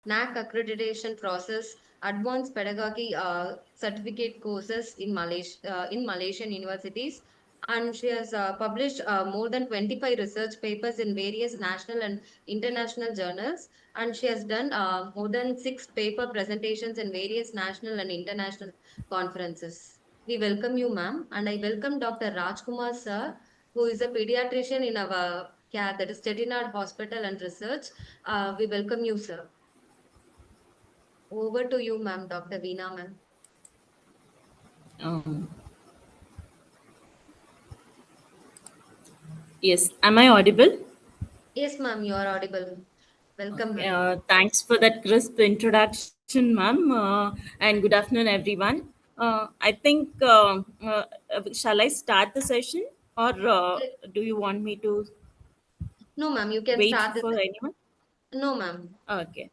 NAC accreditation process, advanced pedagogy certificate courses in Malaysian universities, and she has published more than 25 research papers in various national and international journals, and she has done more than six paper presentations in various national and international conferences. We welcome you, ma'am, and I welcome Dr. Rajkumar sir, who is a pediatrician in our care, that is Chettinad Hospital and Research. We welcome you, sir. Over to you, ma'am, Dr. Veena, ma'am. Um, yes, am I audible? Yes, ma'am, you are audible. Welcome, Okay, ma'am. thanks for that crisp introduction, ma'am, and good afternoon, everyone. I think, shall I start the session, or Eh, do you want me to No, ma'am, you can wait start this. for anyone? No, ma'am. Okay,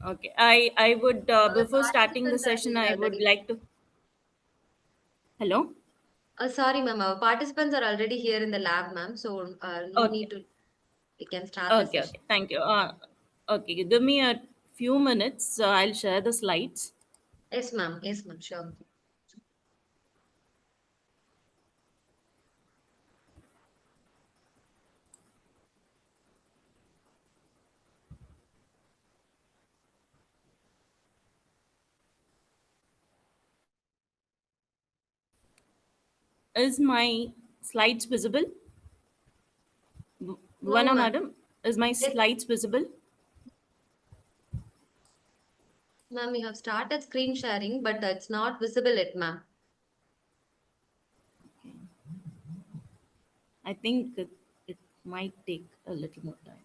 okay. I would, Our before starting the participants are session, here I would already. like to. Hello? Sorry, ma'am, our participants are already here in the lab, ma'am, so no Okay, need to. We can start the okay, session. okay. Thank you. Okay, give me a few minutes. I'll share the slides. Yes, ma'am. Yes, ma'am, sure. Is my slides visible? No, Bhuwana ma'am. madam, is my Yes, slides visible? ma'am, we have started screen sharing, but it's not visible yet, ma'am. I think it might take a little more time.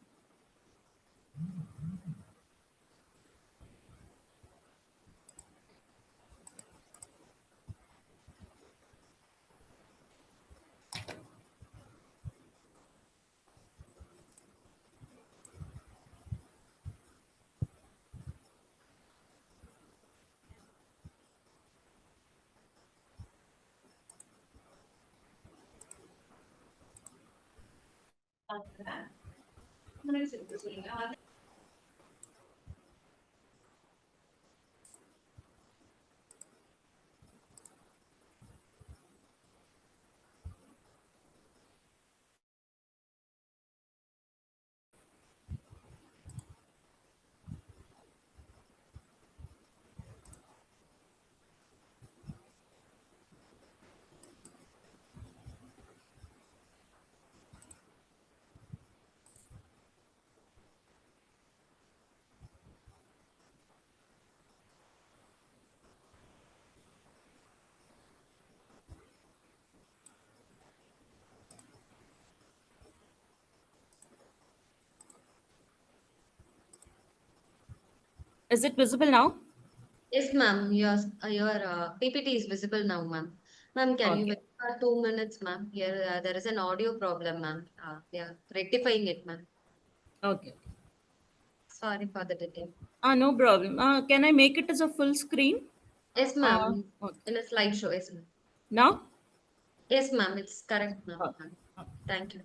Is it visible now? Yes, ma'am. Your PPT is visible now, ma'am. Ma'am, can you Okay. wait for 2 minutes, ma'am? Here, there is an audio problem, ma'am. Yeah, rectifying it, ma'am. Okay. Sorry for the delay. No problem. Can I make it as a full screen? Yes, ma'am. Okay. In a slideshow, yes, ma'am. Now? Yes, ma'am. It's correct, ma'am. Okay. Okay. Thank you.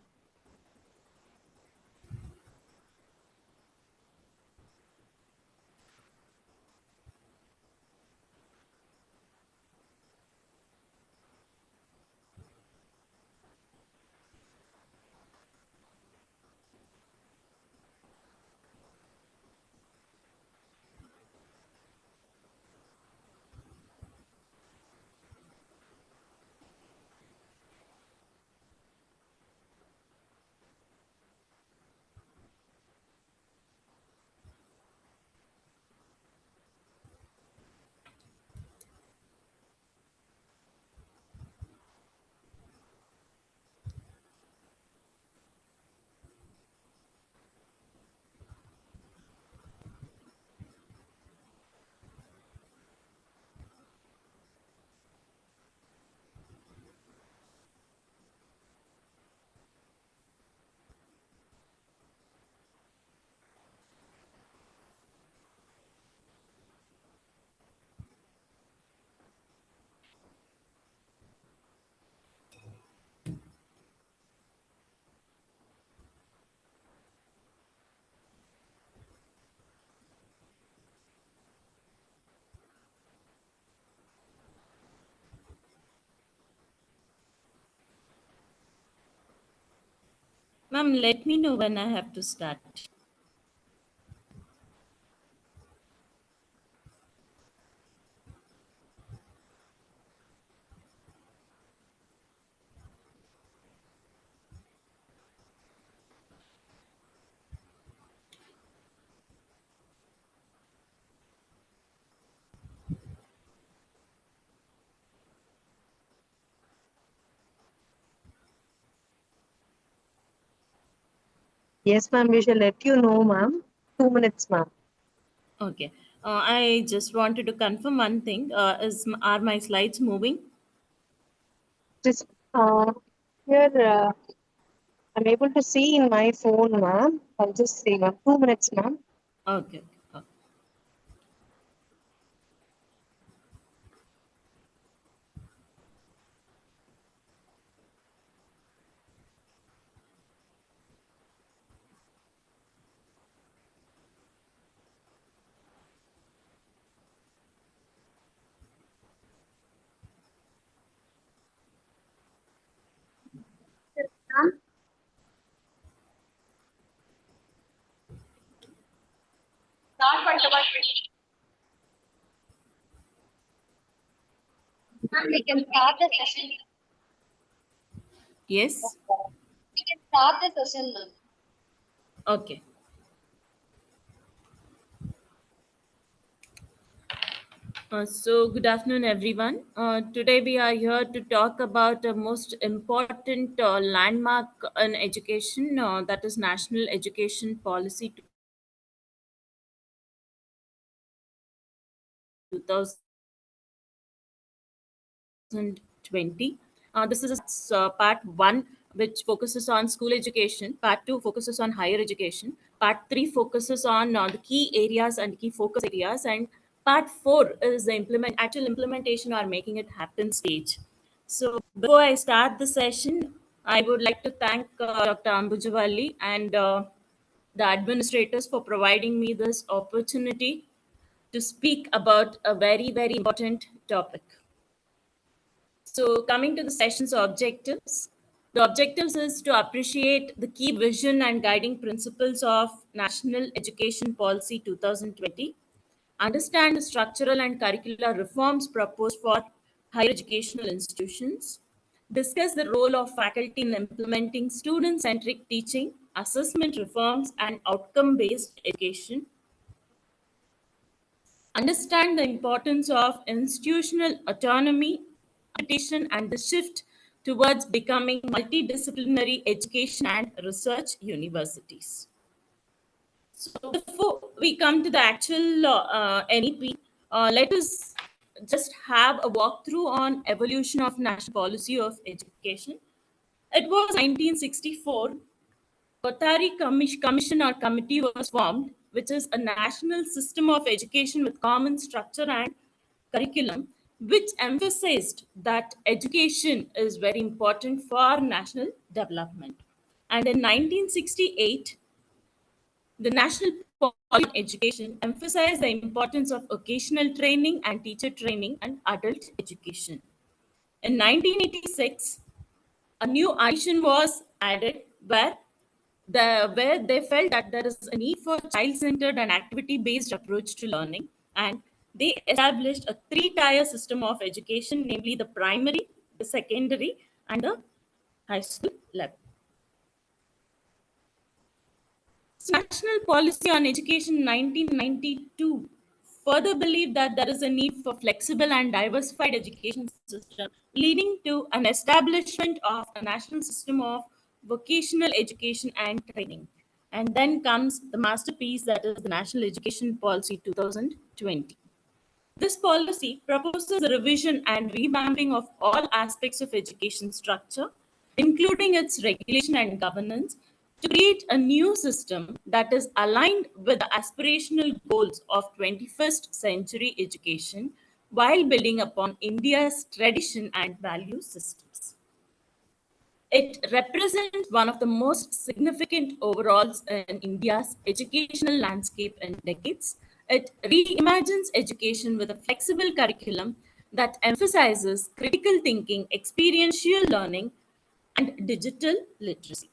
Ma'am, let me know when I have to start. Yes, ma'am. We shall let you know, ma'am. 2 minutes, ma'am. Okay. I just wanted to confirm one thing. Are my slides moving? Just here, I'm able to see in my phone, ma'am. I'll just see, ma'am. 2 minutes, ma'am. Okay. Okay. We can start the session. Yes. We can start the session, ma'am. Okay. So, good afternoon, everyone. Today, we are here to talk about the most important landmark in education, that is National Education Policy 2020. This is part one, which focuses on school education. Part two focuses on higher education. Part three focuses on the key areas and key focus areas. And part four is the actual implementation or making it happen stage. So before I start the session, I would like to thank Dr. Ambujawali and the administrators for providing me this opportunity to speak about a very, very important topic. So, coming to the session's objectives, the objectives is to appreciate the key vision and guiding principles of National Education Policy 2020, understand the structural and curricular reforms proposed for higher educational institutions, discuss the role of faculty in implementing student centric teaching, assessment reforms, and outcome based education, understand the importance of institutional autonomy, competition, and the shift towards becoming multidisciplinary education and research universities. So, before we come to the actual NEP, let us just have a walkthrough on evolution of national policy of education. It was 1964 Kothari Commission or Committee was formed, which is a national system of education with common structure and curriculum, which emphasized that education is very important for national development. And in 1968, the National Policy on Education emphasized the importance of vocational training and teacher training and adult education. In 1986, a new addition was added where they felt that there is a need for child-centered and activity-based approach to learning, and they established a three-tier system of education, namely the primary, the secondary, and the high school level. National Policy on Education 1992 further believed that there is a need for flexible and diversified education system, leading to an establishment of a national system of vocational education and training. And then comes the masterpiece, that is the National Education Policy 2020. This policy proposes a revision and revamping of all aspects of education structure, including its regulation and governance, to create a new system that is aligned with the aspirational goals of 21st century education while building upon India's tradition and value systems. It represents one of the most significant overhauls in India's educational landscape in decades. It reimagines education with a flexible curriculum that emphasizes critical thinking, experiential learning, and digital literacy.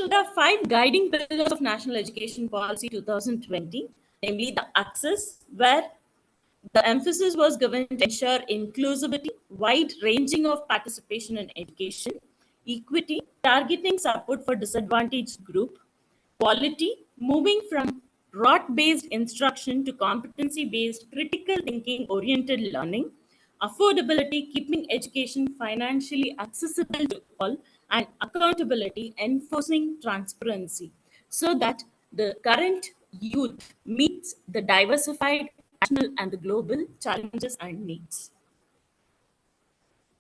So there are 5 guiding pillars of National Education Policy 2020, namely the access, where the emphasis was given to ensure inclusivity, wide ranging of participation in education, equity, targeting support for disadvantaged group, quality, moving from rote-based instruction to competency-based critical thinking oriented learning, affordability, keeping education financially accessible to all, and accountability, enforcing transparency, so that the current youth meets the diversified national and the global challenges and needs.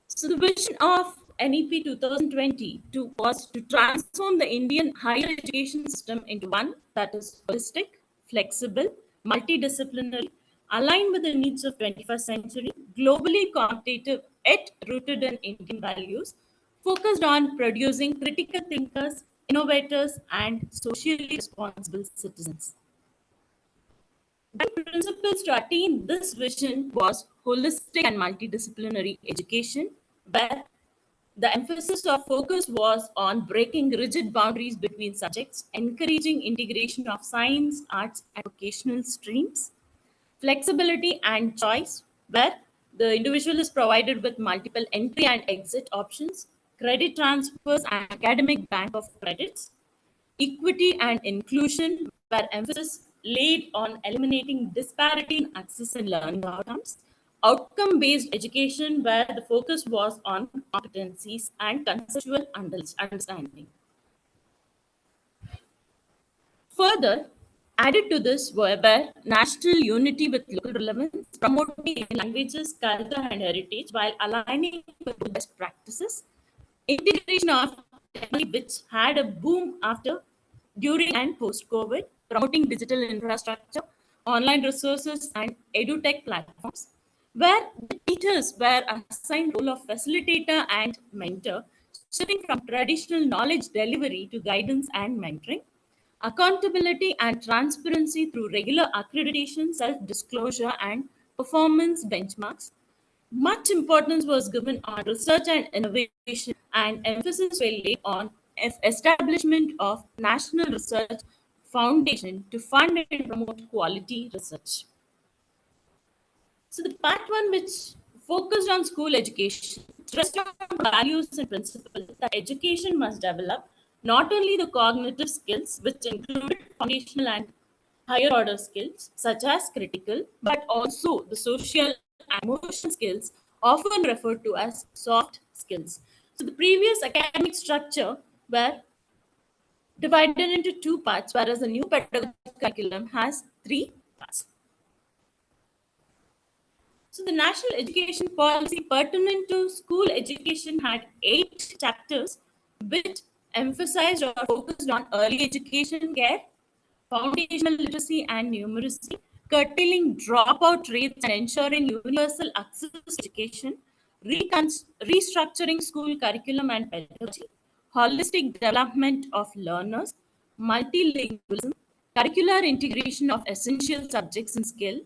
So the vision of NEP 2020 was to transform the Indian higher education system into one that is holistic, flexible, multidisciplinary, aligned with the needs of 21st century, globally competitive, yet rooted in Indian values, focused on producing critical thinkers, innovators, and socially responsible citizens. The principles to attain this vision was holistic and multidisciplinary education, where the emphasis of focus was on breaking rigid boundaries between subjects, encouraging integration of science, arts, and vocational streams, flexibility and choice, where the individual is provided with multiple entry and exit options, credit transfers, and academic bank of credits, equity and inclusion, where emphasis laid on eliminating disparity in access and learning outcomes, outcome based education, where the focus was on competencies and conceptual understanding. Further, added to this were national unity with local relevance, promoting languages, culture, and heritage while aligning with best practices, integration of technology, which had a boom after, during, and post COVID, promoting digital infrastructure, online resources, and edutech platforms, where the teachers were assigned role of facilitator and mentor, shifting from traditional knowledge delivery to guidance and mentoring, accountability and transparency through regular accreditation, self-disclosure, and performance benchmarks. Much importance was given on research and innovation, and emphasis was laid on establishment of national research foundation to fund and promote quality research. So the part one, which focused on school education, stressed on values and principles that education must develop not only the cognitive skills, which included foundational and higher order skills such as critical, but also the social and emotional skills, often referred to as soft skills. So the previous academic structure were divided into 2 parts, whereas the new pedagogical curriculum has 3 parts. So the national education policy pertinent to school education had 8 chapters, which emphasized or focused on early education care, foundational literacy and numeracy, curtailing dropout rates and ensuring universal access to education, restructuring school curriculum and pedagogy, holistic development of learners, multilingualism, curricular integration of essential subjects and skill,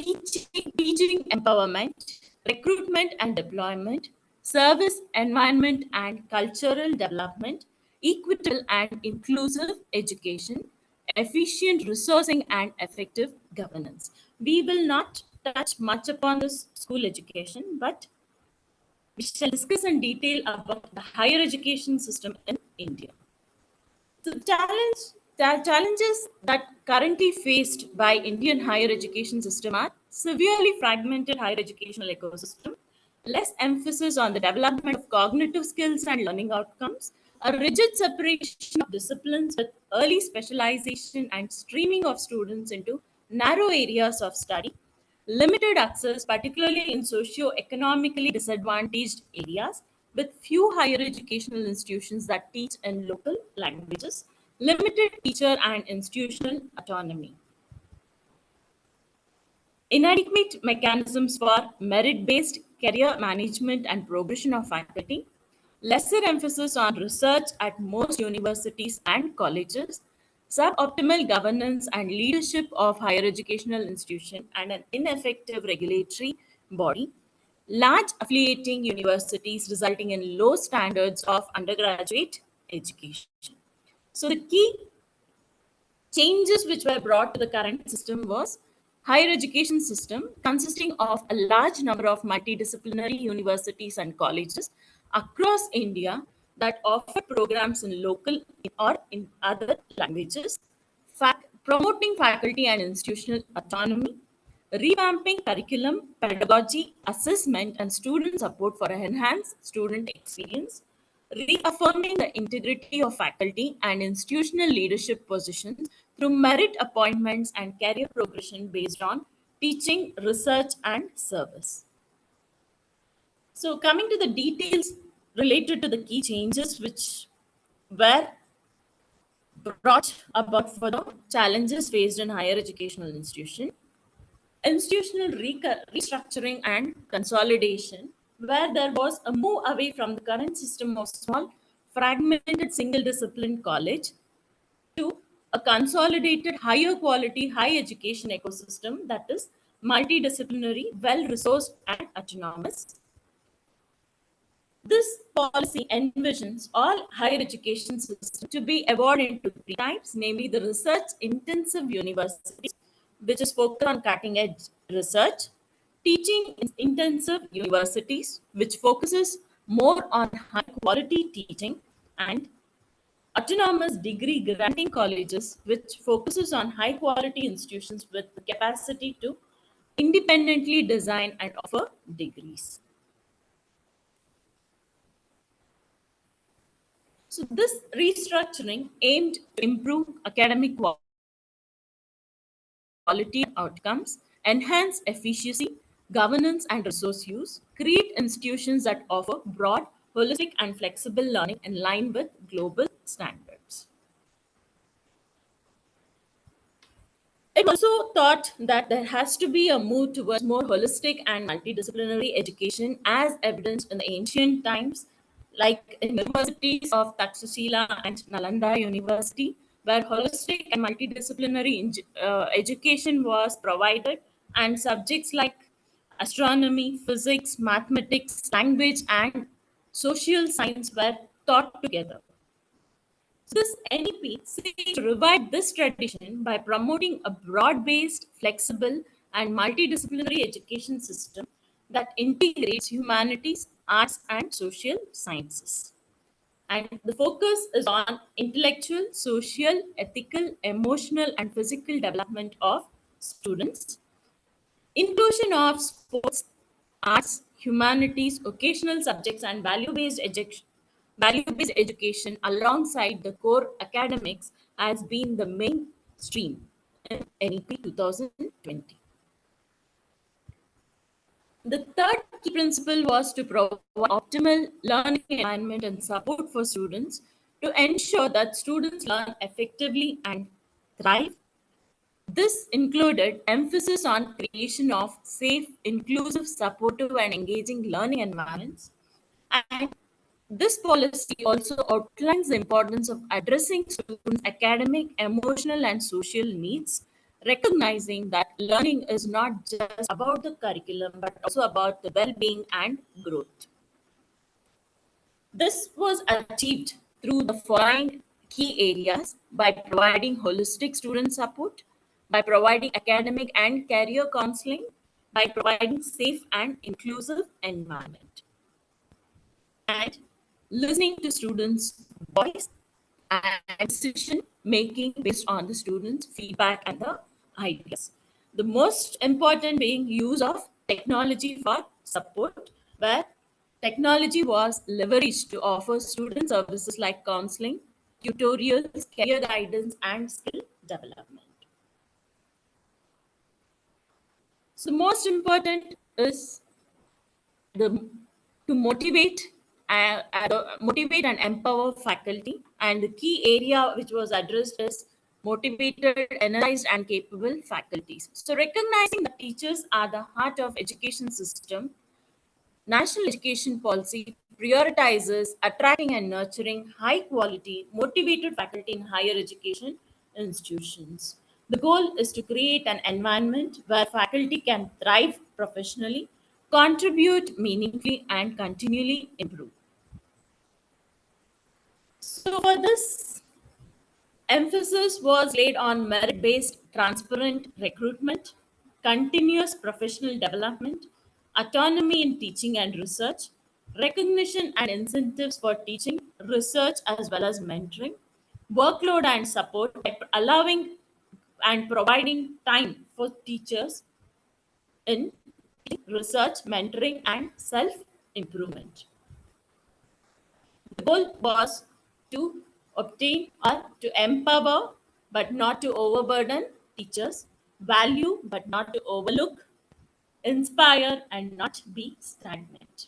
teaching empowerment, recruitment and deployment, service environment and cultural development, equitable and inclusive education, efficient resourcing, and effective governance. We will not touch much upon this school education, but we shall discuss in detail about the higher education system in India. The challenges that currently faced by Indian higher education system are severely fragmented higher educational ecosystem, less emphasis on the development of cognitive skills and learning outcomes, a rigid separation of disciplines with early specialization and streaming of students into narrow areas of study, limited access, particularly in socio-economically disadvantaged areas, with few higher educational institutions that teach in local languages, limited teacher and institutional autonomy, inadequate mechanisms for merit-based career management and progression of faculty, lesser emphasis on research at most universities and colleges, suboptimal governance and leadership of higher educational institution, and an ineffective regulatory body, large affiliating universities resulting in low standards of undergraduate education. So the key changes which were brought to the current system was higher education system consisting of a large number of multidisciplinary universities and colleges across India that offer programs in local or in other languages, promoting faculty and institutional autonomy, revamping curriculum, pedagogy, assessment, and student support for enhanced student experience, reaffirming the integrity of faculty and institutional leadership positions through merit appointments and career progression based on teaching, research, and service. So, coming to the details related to the key changes which were brought about for the challenges faced in higher educational institution, institutional restructuring and consolidation, where there was a move away from the current system of small, fragmented single discipline college to a consolidated, higher quality, high education ecosystem that is multidisciplinary, well resourced, and autonomous. This policy envisions all higher education systems to be awarded into three types, namely the research intensive universities, which is focused on cutting edge research, teaching intensive universities, which focuses more on high quality teaching, and autonomous degree granting colleges, which focuses on high quality institutions with the capacity to independently design and offer degrees. So, this restructuring aimed to improve academic quality outcomes, enhance efficiency, governance, and resource use, create institutions that offer broad, holistic, and flexible learning in line with global standards. It also thought that there has to be a move towards more holistic and multidisciplinary education, as evidenced in the ancient times, like in the universities of Takshashila and Nalanda University, where holistic and multidisciplinary education was provided, and subjects like astronomy, physics, mathematics, language, and social science were taught together. This NEP seeks to revive this tradition by promoting a broad based, flexible, and multidisciplinary education system that integrates humanities, arts, and social sciences. And the focus is on intellectual, social, ethical, emotional, and physical development of students, inclusion of sports, arts, humanities, occasional subjects, and value-based education alongside the core academics has been the main stream in NEP 2020. The third key principle was to provide optimal learning environment and support for students to ensure that students learn effectively and thrive. This included emphasis on creation of safe, inclusive, supportive, and engaging learning environments. And this policy also outlines the importance of addressing students' academic, emotional, and social needs, recognizing that learning is not just about the curriculum but also about the well being and growth. This was achieved through the following key areas: by providing holistic student support, by providing academic and career counseling, by providing safe and inclusive environment, and listening to students' voice and decision making based on the students' feedback and the ideas. The most important being use of technology for support, where technology was leveraged to offer student services like counseling, tutorials, career guidance, and skill development. So, most important is the to motivate and empower faculty, and the key area which was addressed is motivated, energized, and capable faculties. So recognizing that teachers are the heart of education system, national education policy prioritizes attracting and nurturing high quality, motivated faculty in higher education institutions. The goal is to create an environment where faculty can thrive professionally, contribute meaningfully, and continually improve. So, for this, Emphasis was laid on merit based, transparent recruitment, continuous professional development, autonomy in teaching and research, recognition and incentives for teaching, research, as well as mentoring, workload and support by allowing and providing time for teachers in research, mentoring, and self improvement. The goal was to obtain or to empower but not to overburden teachers, value but not to overlook, inspire and not be stagnant.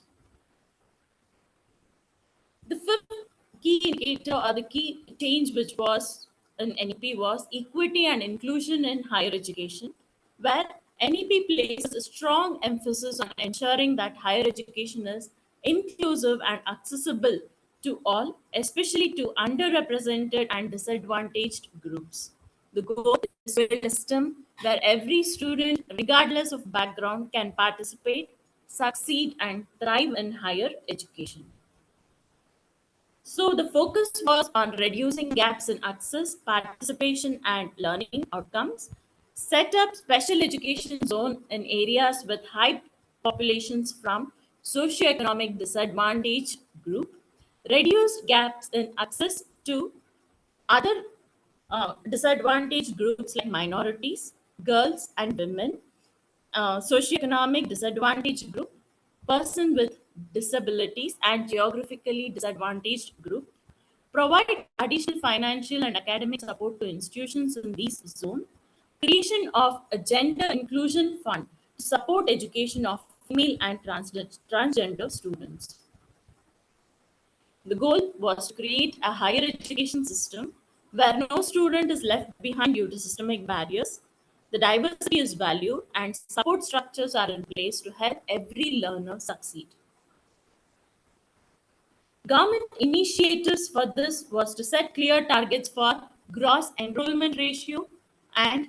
The fifth key indicator or the key change which was in NEP was equity and inclusion in higher education, where NEP places a strong emphasis on ensuring that higher education is inclusive and accessible to all, especially to underrepresented and disadvantaged groups. The goal is to build a system where every student, regardless of background, can participate, succeed, and thrive in higher education. So the focus was on reducing gaps in access, participation, and learning outcomes, set up special education zone in areas with high populations from socioeconomic disadvantaged group, reduced gaps in access to other disadvantaged groups like minorities, girls, and women, socioeconomic disadvantaged group, person with disabilities, and geographically disadvantaged group, provide additional financial and academic support to institutions in these zones, creation of a gender inclusion fund to support education of female and transgender students. The goal was to create a higher education system where no student is left behind due to systemic barriers. The diversity is valued and support structures are in place to help every learner succeed. Government initiatives for this was to set clear targets for gross enrollment ratio and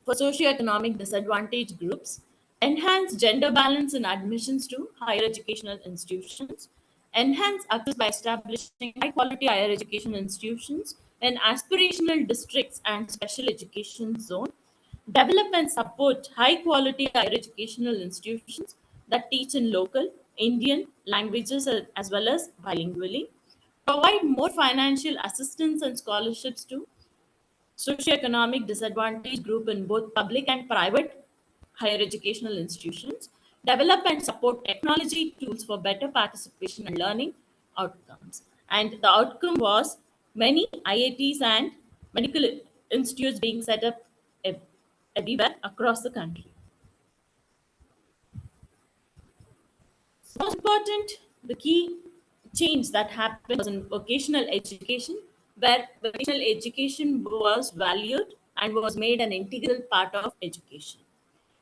for socioeconomic disadvantaged groups, enhance gender balance in admissions to higher educational institutions, enhance access by establishing high quality higher education institutions in aspirational districts and special education zone, develop and support high quality higher educational institutions that teach in local Indian languages as well as bilingually, provide more financial assistance and scholarships to socioeconomic disadvantaged group in both public and private higher educational institutions, develop and support technology tools for better participation and learning outcomes. And the outcome was many IITs and medical institutes being set up ev- everywhere across the country. Most important, the key change that happened was in vocational education, where vocational education was valued and was made an integral part of education.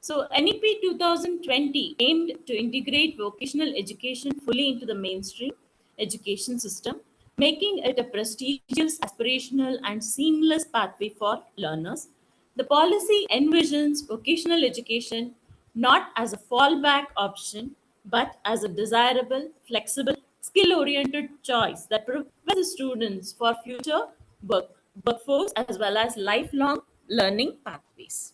So NEP 2020 aimed to integrate vocational education fully into the mainstream education system, making it a prestigious, aspirational, and seamless pathway for learners. The policy envisions vocational education not as a fallback option, but as a desirable, flexible, skill oriented choice that prepares the students for future work, workforce as well as lifelong learning pathways.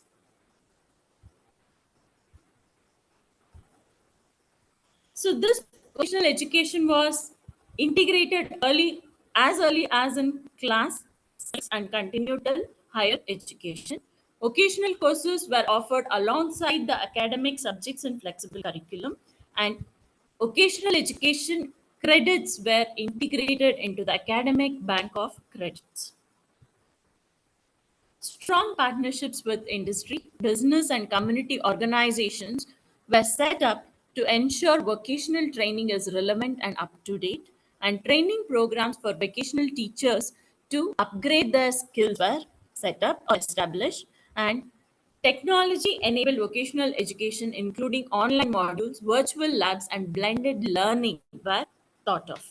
So this vocational education was integrated early as in class 6 and continued till higher education. Vocational courses were offered alongside the academic subjects in flexible curriculum, and vocational education credits were integrated into the academic bank of credits. Strong partnerships with industry, business, and community organizations were set up to ensure vocational training is relevant and up to date, and training programs for vocational teachers to upgrade their skills were set up or established, and technology enabled vocational education, including online modules, virtual labs, and blended learning, were thought of.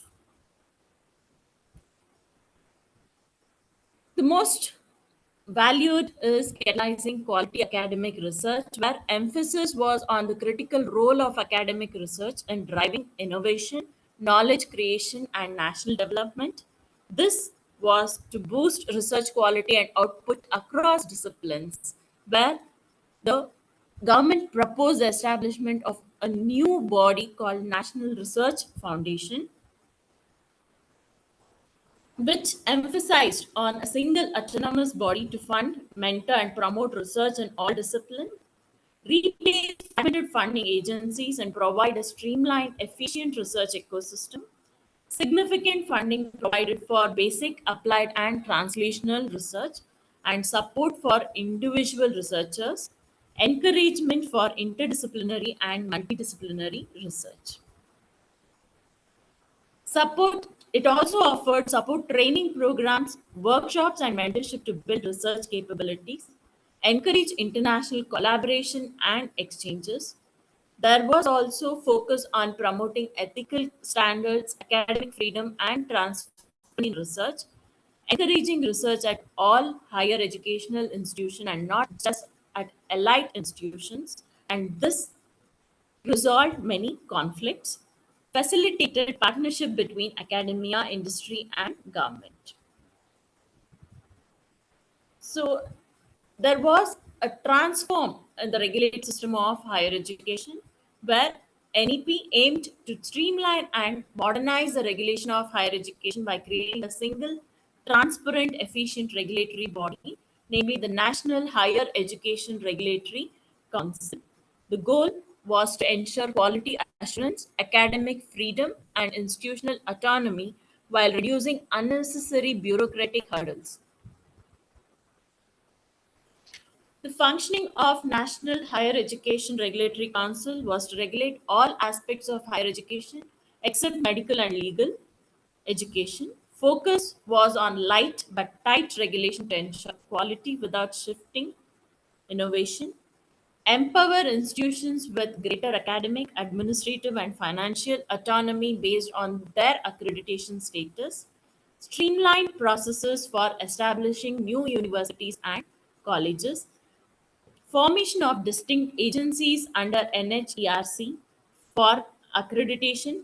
The most valued is catalyzing quality academic research, where emphasis was on the critical role of academic research in driving innovation, knowledge creation, and national development. This was to boost research quality and output across disciplines, where the government proposed the establishment of a new body called National Research Foundation, which emphasized on a single autonomous body to fund, mentor, and promote research in all disciplines, replace fragmented funding agencies, and provide a streamlined, efficient research ecosystem. Significant funding provided for basic, applied, and translational research, and support for individual researchers, encouragement for interdisciplinary and multidisciplinary research. Support it also offered support training programs, workshops, and mentorship to build research capabilities, encourage international collaboration and exchanges. There was also focus on promoting ethical standards, academic freedom, and transparency in research, encouraging research at all higher educational institutions and not just at elite institutions. And this resolved many conflicts, facilitated partnership between academia, industry, and government. So there was a transform in the regulated system of higher education where NEP aimed to streamline and modernize the regulation of higher education by creating a single, transparent, efficient regulatory body, namely the National Higher Education Regulatory Council. The goal was to ensure quality assurance, academic freedom, and institutional autonomy while reducing unnecessary bureaucratic hurdles. The functioning of National Higher Education Regulatory Council was to regulate all aspects of higher education except medical and legal education. Focus was on light but tight regulation to ensure quality without shifting innovation, empower institutions with greater academic, administrative, and financial autonomy based on their accreditation status, streamline processes for establishing new universities and colleges, formation of distinct agencies under NHERC for accreditation,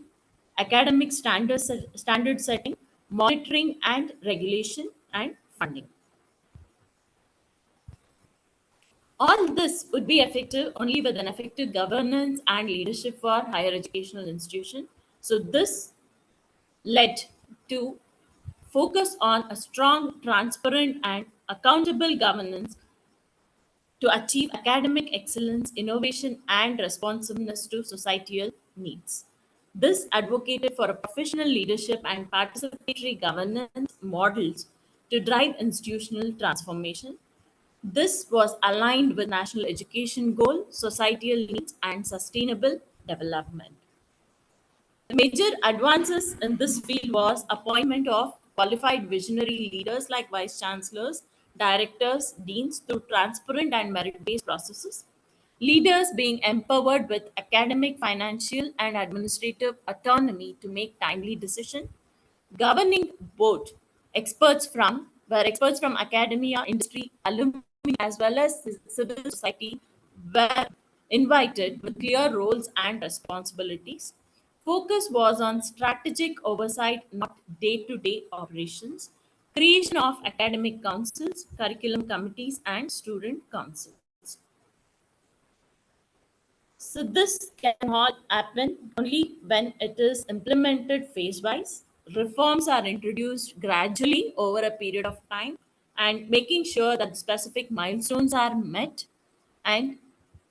academic standard setting, monitoring and regulation, and funding. All this would be effective only with an effective governance and leadership for higher educational institution. So this led to focus on a strong, transparent, and accountable governance to achieve academic excellence, innovation, and responsiveness to societal needs. This advocated for a professional leadership and participatory governance models to drive institutional transformation. This was aligned with national education goal, societal needs, and sustainable development. The major advances in this field was appointment of qualified visionary leaders like vice chancellors, directors, deans through transparent and merit-based processes. Leaders being empowered with academic, financial, and administrative autonomy to make timely decisions. Governing board experts from academia, industry, alumni, as well as civil society were invited with clear roles and responsibilities. Focus was on strategic oversight, not day-to-day operations. Creation of academic councils, curriculum committees, and student councils. So this can all happen only when it is implemented phase-wise. Reforms are introduced gradually over a period of time and making sure that specific milestones are met, and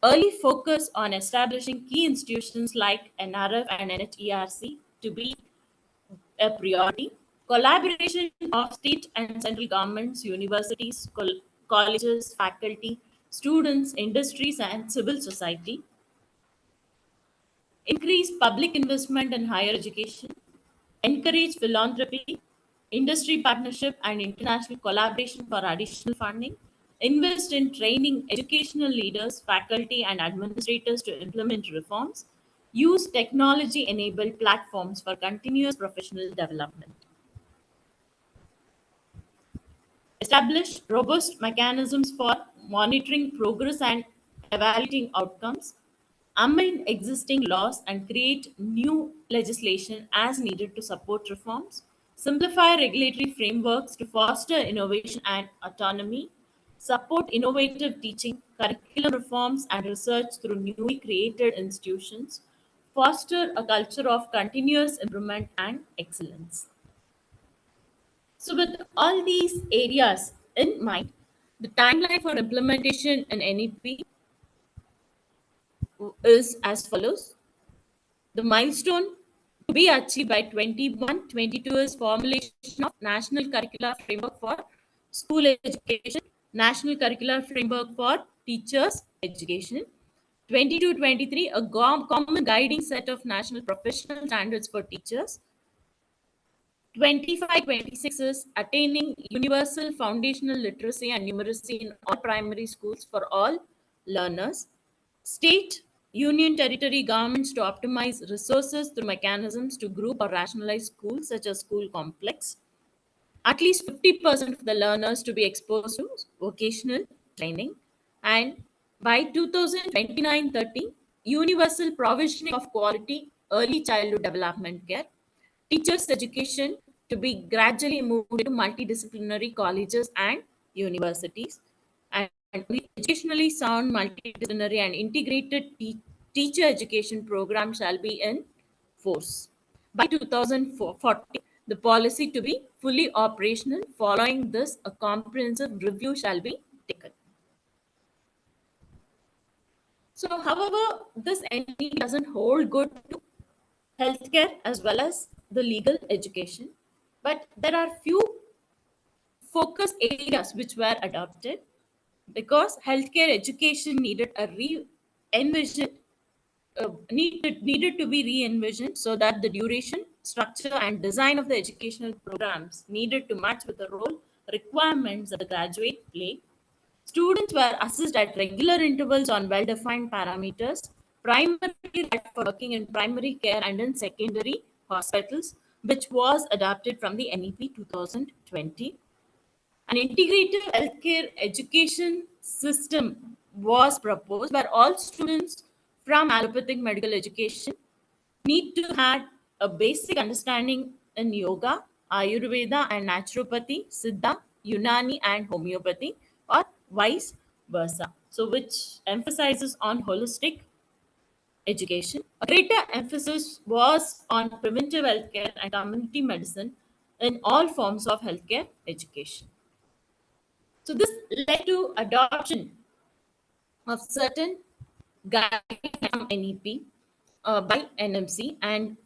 early focus on establishing key institutions like NRF and NHERC to be a priority. Collaboration of state and central governments, universities, colleges, faculty, students, industries, and civil society. Increase public investment in higher education, encourage philanthropy, industry partnership, and international collaboration for additional funding, invest in training educational leaders, faculty, and administrators to implement reforms, use technology enabled platforms for continuous professional development. Establish robust mechanisms for monitoring progress and evaluating outcomes, amend existing laws and create new legislation as needed to support reforms, simplify regulatory frameworks to foster innovation and autonomy, support innovative teaching, curriculum reforms, and research through newly created institutions, foster a culture of continuous improvement and excellence. So, with all these areas in mind, the timeline for implementation in NEP is as follows. The milestone to be achieved by 21-22 is formulation of National Curricular Framework for School Education, National Curricular Framework for Teachers Education. 22-23, a common guiding set of national professional standards for teachers. 25-26 is attaining universal foundational literacy and numeracy in all primary schools for all learners. State, union, territory governments to optimize resources through mechanisms to group or rationalize schools such as school complex. At least 50% of the learners to be exposed to vocational training. And by 2029-30, universal provisioning of quality early childhood development care. Teachers' education to be gradually moved into multidisciplinary colleges and universities, and educationally sound multidisciplinary and integrated teacher education program shall be in force. By 2040, the policy to be fully operational. Following this, a comprehensive review shall be taken. So, however, this NEP doesn't hold good to healthcare as well as the legal education, but there are few focus areas which were adopted because healthcare education needed a re-envision needed to be re-envisioned so that the duration, structure, and design of the educational programs needed to match with the role requirements that the graduate play. Students were assessed at regular intervals on well-defined parameters, primarily right for working in primary care and in secondary hospitals, which was adapted from the NEP 2020. An integrated healthcare education system was proposed where all students from allopathic medical education need to have a basic understanding in yoga, Ayurveda and naturopathy, Siddha, Unani and homeopathy, or vice versa. So, which emphasizes on holistic education. A greater emphasis was on preventive healthcare and community medicine in all forms of healthcare education. So, this led to adoption of certain guidelines from NEP by NMC, and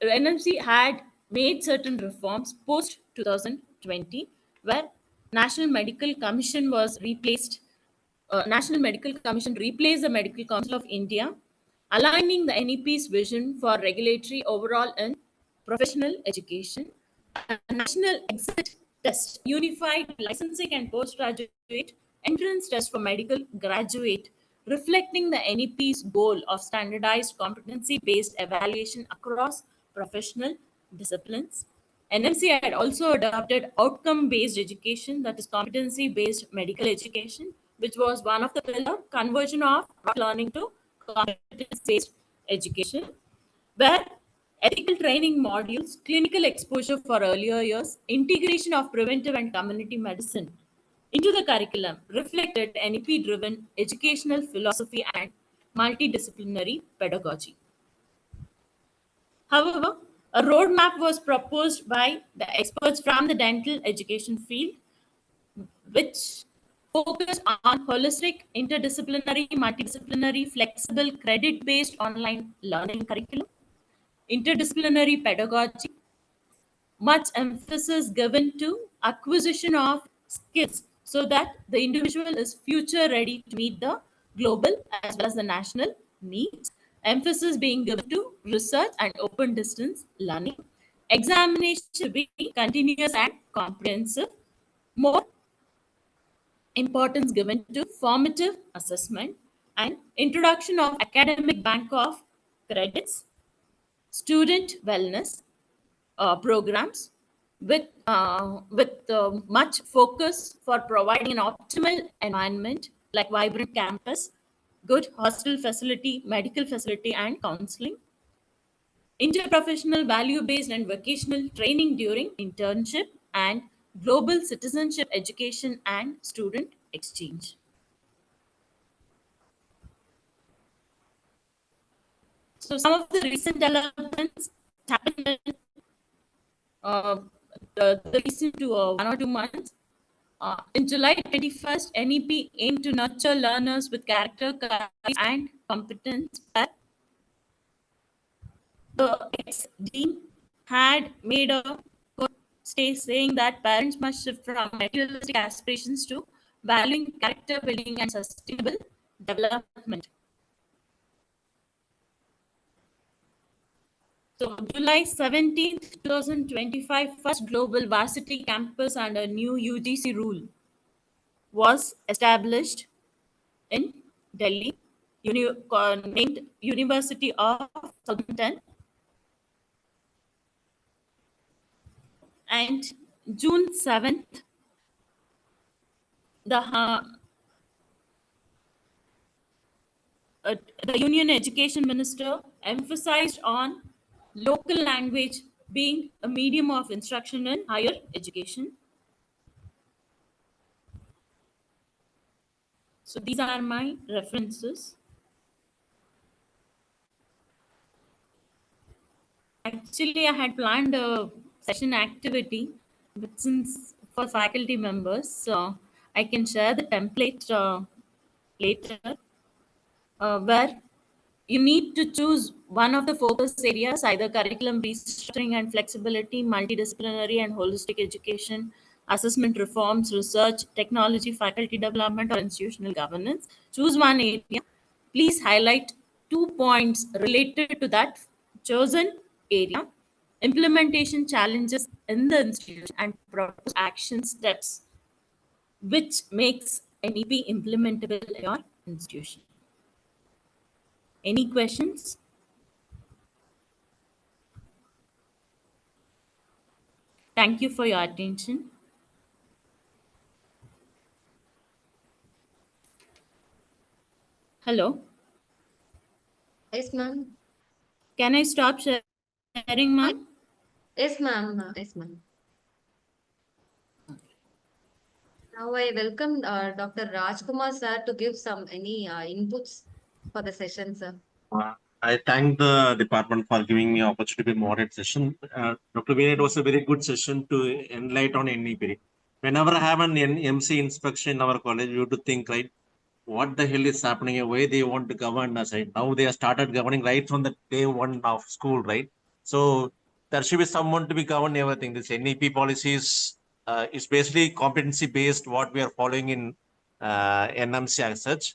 NMC had made certain reforms post 2020, where National Medical Commission was replaced. National Medical Commission replaced the Medical Council of India, aligning the NEP's vision for regulatory overall in professional education. A national exit test, unified licensing and postgraduate entrance test for medical graduate, reflecting the NEP's goal of standardized competency-based evaluation across professional disciplines. NMC had also adopted outcome-based education, that is competency-based medical education, which was one of the pillar conversion of learning to competence-based education, where ethical training modules, clinical exposure for earlier years, integration of preventive and community medicine into the curriculum reflected NEP driven educational philosophy and multidisciplinary pedagogy. However, a roadmap was proposed by the experts from the dental education field, which focused on holistic, interdisciplinary, multidisciplinary, flexible, credit based online learning curriculum, interdisciplinary pedagogy, much emphasis given to acquisition of skills so that the individual is future ready to meet the global as well as the national needs. Emphasis being given to research and open distance learning. Examination should be continuous and comprehensive. More importance given to formative assessment and introduction of academic bank of credits, student wellness, programs with much focus for providing an optimal environment like vibrant campus, good hostel facility, medical facility, and counseling. interprofessional value-based and vocational training during internship, and global citizenship education and student exchange. So some of the recent developments happened in uh, the recent 1 or 2 months. In July 21st, NEP aimed to nurture learners with character, courage, and competence, but the ex-dean had made a stay saying that parents must shift from materialistic aspirations to valuing character building and sustainable development. So July 17th, 2025, first global varsity campus under new UGC rule was established in Delhi, named University of Southampton. And June 7th, the uh, the Union Education Minister emphasized on local language being a medium of instruction in higher education. So these are my references. Actually, I had planned a session activity, but since for faculty members, I can share the template later, where you need to choose one of the focus areas, either curriculum restructuring and flexibility, multidisciplinary and holistic education, assessment reforms, research, technology, faculty development, or institutional governance. Choose one area. Please highlight 2 points related to that chosen area, implementation challenges in the institution, and propose action steps which makes NEP implementable in your institution. Any questions? Thank you for your attention. Hello. Yes, ma'am. Can I stop sharing, ma'am? Yes, ma'am. Yes, ma'am. Now I welcome Dr. Rajkumar sir to give some any inputs for the session, sir. Uh, I thank the department for giving me opportunity to moderate session. Dr. Vinay, it was a very good session to enlighten on NEP. Whenever I have an MC inspection in our college, you have to think, right, what the hell is happening here? Why they want to govern us, right? Now they have started governing right from the day one of school, right? So there should be someone to be govern everything. This NEP policies is basically competency based, what we are following in NMC as such.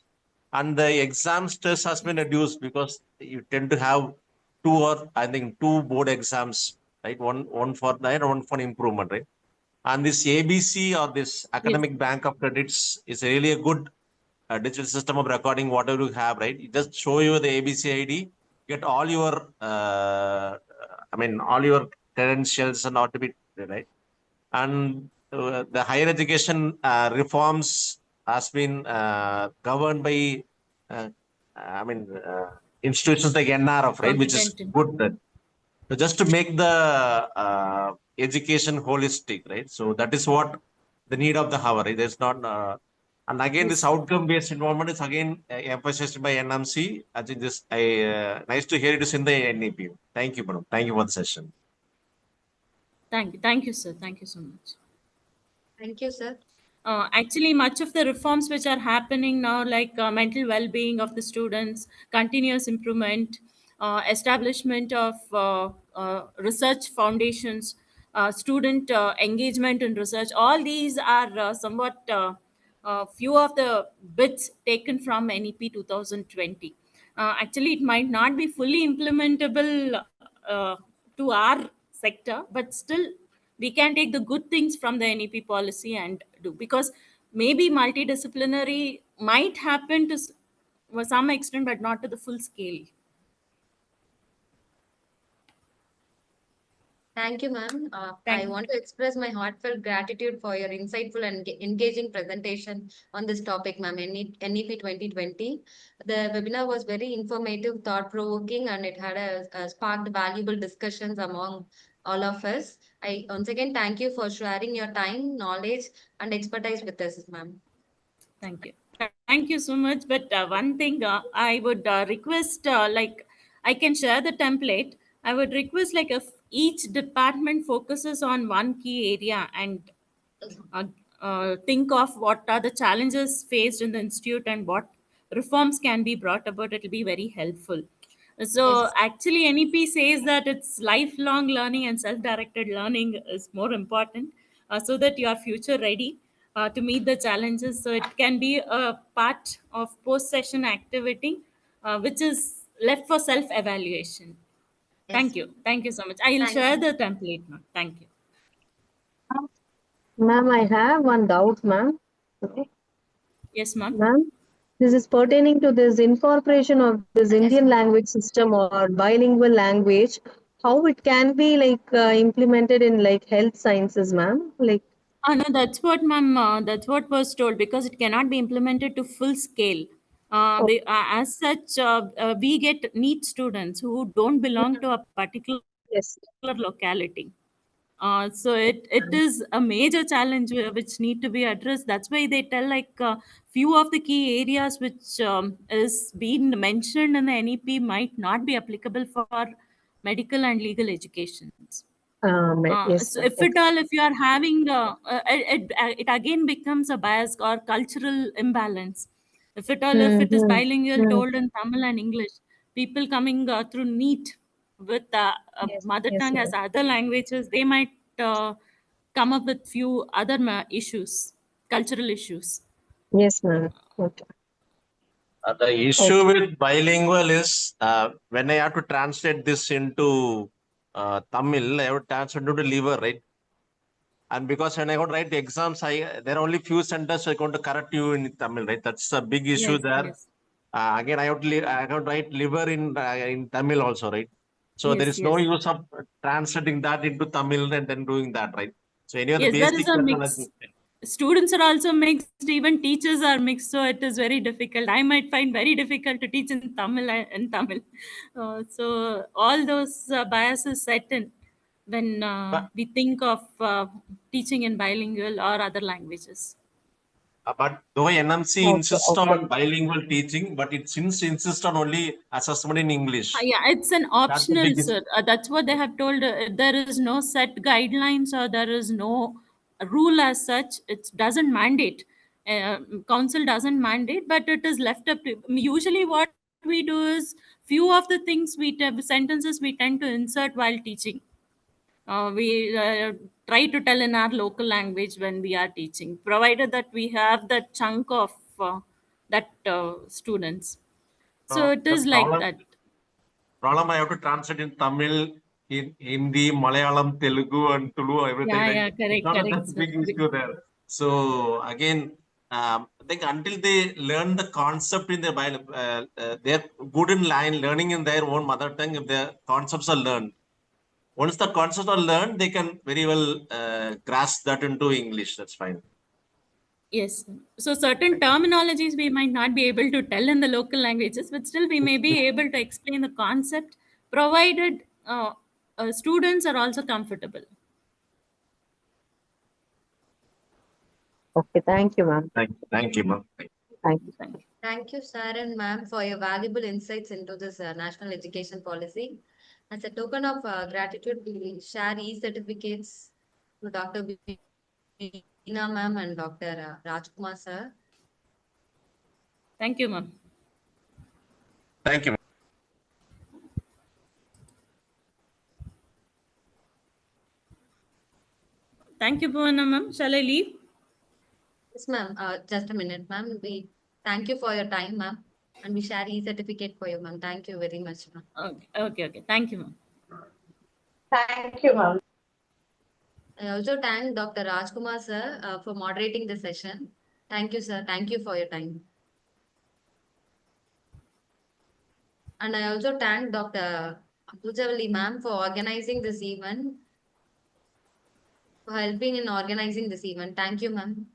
And the exam stress has been reduced because you tend to have two board exams, right? One for that, one for improvement, right? And this ABC or this Yes. academic bank of credits is really a good digital system of recording whatever you have, right? It just show you the ABC ID, get all your, all your credentials and ought to be right. And the higher education reforms has been governed by, uh, I mean, institutions like NRF, right, which is Competent. good. So just to make the education holistic, right? So that is what the need of the hour. Right? There's not, and again, Yes, this sir. outcome-based involvement is again emphasized by NMC. I think this, nice to hear it is in the NEP. Thank you, madam. Thank you for the session. Thank you. Thank you, sir. Thank you so much. Thank you, sir. Actually, much of the reforms which are happening now, like mental well-being of the students, continuous improvement, establishment of research foundations, student engagement in research, all these are somewhat few of the bits taken from NEP 2020. Actually, it might not be fully implementable uh, to our sector, but still we can take the good things from the NEP policy and do, because maybe multidisciplinary might happen to some extent, but not to the full scale. Thank you, ma'am. I Thank want to express my heartfelt gratitude for your insightful and engaging presentation on this topic, ma'am, NEP 2020. The webinar was very informative, thought-provoking, and it had a sparked valuable discussions among all of us. I once again thank you for sharing your time, knowledge, and expertise with us, ma'am. Thank you. Thank you so much. But one thing I would request, like, I can share the template. I would request, like, if each department focuses on one key area and uh, think of what are the challenges faced in the institute and what reforms can be brought about, it will be very helpful. So Yes, actually, NEP says that it's lifelong learning and self-directed learning is more important, so that you are future ready to meet the challenges. So it can be a part of post-session activity, which is left for self-evaluation. yes, Thank you. Thank you so much. I will thank share you. the template now. Thank you. Ma'am, I have one doubt, ma'am. Okay. Yes, ma'am. Ma'am, this is pertaining to this incorporation of this Yes, Indian ma'am. language system or bilingual language, how it can be like implemented in like health sciences, ma'am? Like, No, that's what, ma'am. That's what was told, because it cannot be implemented to full scale. oh, As such, we get NEET students who don't belong to a particular yes. locality. So it is a major challenge which need to be addressed. That's why they tell, like, few of the key areas which is being mentioned in the NEP might not be applicable for medical and legal educations. Yes, So ma'am. if Okay. at all, if you are having, it again becomes a bias or cultural imbalance. If at all, if it is Mm-hmm. bilingual Mm. told in Tamil and English, people coming through NEET with Yes, mother yes, tongue as ma'am. other languages, they might come up with few other issues, cultural issues. Yes, ma'am. Okay. The issue Okay. with bilingual is when I have to translate this into Tamil, I have to translate into liver, right? And because when I go to write the exams, there are only few sentences I going to correct you in Tamil, right? That's a big issue Yes, there. yes, Again, I have to write liver in Tamil also, right? So there yes, is no yes. use of translating that into Tamil and then doing that, right? So any of the Yes, there is basic a terminology. mix. Students are also mixed, even teachers are mixed, so it is very difficult. I might find very difficult to teach in Tamil and Tamil. So all those biases set in when we think of teaching in bilingual or other languages. But though NMC Okay. insists Okay. on bilingual teaching, but it seems to insist on only assessment in English. Yeah, it's an That's the optional, biggest. sir. That's what they have told. There is no set guidelines or there is no rule as such. It doesn't mandate. Council doesn't mandate, but it is left up to. Usually, what we do is few of the things sentences we tend to insert while teaching. We try to tell in our local language when we are teaching, provided that we have that chunk of that students. So it The is like problem that. I have to translate in Tamil, in Hindi, Malayalam, Telugu, and Tulu, everything. Yeah, Like yeah, it's correct, not a correct, sir. big issue there. So again, I think until they learn the concept in their they're good in line learning in their own mother tongue. If the concepts are learned, once the concepts are learned, they can very well grasp that into English. That's fine. Yes. So certain terminologies we might not be able to tell in the local languages, but still we may be able to explain the concept, provided students are also comfortable. Okay. Thank you, ma'am. Thank you, ma'am. Thank you. Thank you. Thank you, sir and ma'am, for your valuable insights into this national education policy. As a token of gratitude, we share e-certificates to Dr. Veena ma'am and Dr. Rajkumar sir. Thank you, ma'am. Thank you. Thank you, Bhuwana, ma'am. Shall I leave? Yes, ma'am. Just a minute, ma'am. We thank you for your time, ma'am. And we share e-certificate for you, ma'am. Thank you very much, ma'am. Okay, okay, okay. Thank you, ma'am. Thank you, ma'am. I also thank Dr. Rajkumar sir for moderating the session. Thank you, sir. Thank you for your time. And I also thank Dr. Pujavali ma'am for organizing this event for helping in organizing this event. Thank you, ma'am.